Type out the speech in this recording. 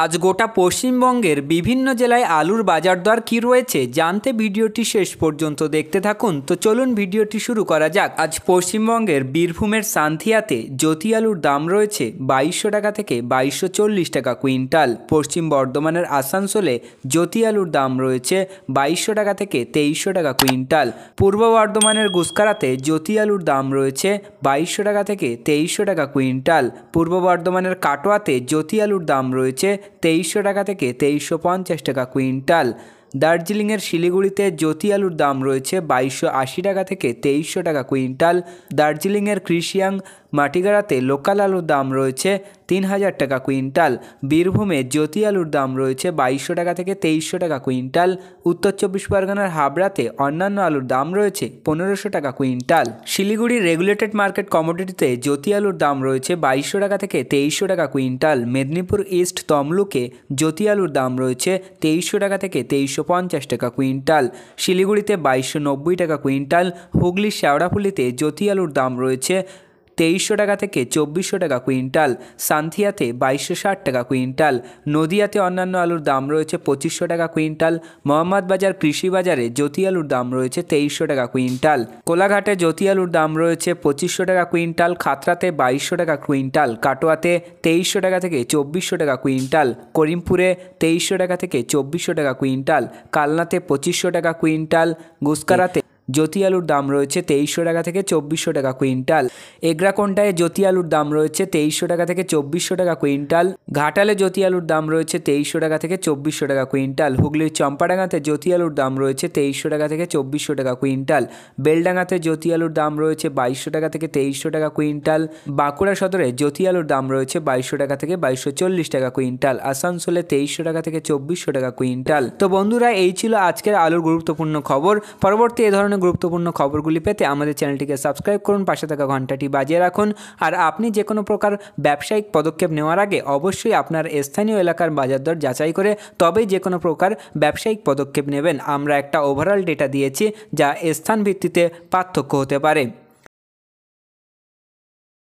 আজ গোটা পশ্চিমবঙ্গের বিভিন্ন জেলায় আলুর বাজার দর কী রয়েছে জানতে ভিডিওটি শেষ পর্যন্ত দেখতে থাকুন। তো চলুন ভিডিওটি শুরু করা যাক। আজ পশ্চিমবঙ্গের বীরভূমের সান্থিয়াতে জ্যোতি আলুর দাম রয়েছে 2200 টাকা থেকে 2240 টাকা কুইন্টাল। পশ্চিম বর্ধমানের আসানসোলে জ্যোতি আলুর দাম রয়েছে 2200 টাকা থেকে 2300 টাকা কুইন্টাল। পূর্ব বর্ধমানের গুসকারাতে জ্যোতি আলুর দাম রয়েছে 2200 টাকা থেকে 2300 টাকা কুইন্টাল। পূর্ব বর্ধমানের কাটোয়াতে জ্যোতি আলুর দাম রয়েছে 2300 টাকা থেকে 2350 টাকা কুইন্টাল। দার্জিলিংয়ের শিলিগুড়িতে জ্যোতি আলুর দাম রয়েছে 2280 টাকা থেকে 2300 টাকা কুইন্টাল। দার্জিলিংয়ের কৃষিয়াং মাটিগাড়াতে লোকাল আলুর দাম রয়েছে 3000 টাকা কুইন্টাল। বীরভূমে জ্যোতি আলুর দাম রয়েছে 2200 টাকা থেকে 2300 টাকা কুইন্টাল। উত্তর চব্বিশ পরগনার হাবড়াতে অন্যান্য আলুর দাম রয়েছে 1500 টাকা কুইন্টাল। শিলিগুড়ি রেগুলেটেড মার্কেট কমোডিটিতে জ্যোতি আলুর দাম রয়েছে 2200 টাকা থেকে 2300 টাকা কুইন্টাল। মেদিনীপুর ইস্ট তমলুকে জ্যোতি আলুর দাম রয়েছে 2300 টাকা থেকে 2350 টাকা কুইন্টাল। শিলিগুড়িতে 2290 টাকা কুইন্টাল। হুগলির শেওড়াফুলিতে জ্যোতি আলুর দাম রয়েছে 2300 টাকা থেকে 2400 টাকা কুইন্টাল। সান্থিয়াতে 2260 টাকা কুইন্টাল। নদিয়াতে অন্যান্য আলুর দাম রয়েছে 2500 টাকা কুইন্টাল। মোহাম্মদবাজার কৃষি বাজারে জ্যোতি আলুর দাম রয়েছে 2300 টাকা কুইন্টাল। কোলাঘাটে জ্যোতি আলুর দাম রয়েছে 2500 টাকা কুইন্টাল। খাতড়াতে 2200 টাকা কুইন্টাল। কাটোয়াতে 2300 টাকা থেকে 2400 টাকা কুইন্টাল। করিমপুরে 2300 টাকা থেকে 2400 টাকা কুইন্টাল। কালনাতে 2500 টাকা কুইন্টাল। গুসকারাতে জ্যোতি আলুর দাম রয়েছে 2300 টাকা থেকে 2400 টাকা কুইন্টাল। এগরাকোন্টায় জ্যোতি আলুর দাম রয়েছে 2300 টাকা থেকে 2400 টাকা কুইন্টাল। ঘাটালে জ্যোতি আলুর দাম রয়েছে 2300 টাকা থেকে 2400 টাকা কুইন্টাল। হুগলির চম্পাডাঙ্গাতে জ্যোতি আলুর দাম রয়েছে 2300 টাকা থেকে 2400 টাকা কুইন্টাল। বেলডাঙ্গাতে জ্যোতি আলুর দাম রয়েছে 2200 টাকা থেকে 2300 টাকা কুইন্টাল। বাঁকুড়া সদরে জ্যোতি আলুর দাম রয়েছে 2200 টাকা থেকে 2240 টাকা কুইন্টাল। আসানসোলে 2300 টাকা থেকে 2400 টাকা কুইন্টাল। তো বন্ধুরা, এই ছিল আজকের আলুর গুরুত্বপূর্ণ খবর। পরবর্তী এ ধরনের গুরুত্বপূর্ণ খবরগুলি পেতে আমাদের চ্যানেলটিকে সাবস্ক্রাইব করুন, পাশে থাকা ঘন্টাটি বাজিয়ে রাখুন। আর আপনি যে কোনো প্রকার ব্যবসায়িক পদক্ষেপ নেওয়ার আগে অবশ্যই আপনার স্থানীয় এলাকার বাজার দর যাচাই করে তবেই যে কোনো প্রকার ব্যবসায়িক পদক্ষেপ নেবেন। আমরা একটা ওভারঅল ডেটা দিয়েছি যা স্থান ভিত্তিতে পার্থক্য হতে পারে।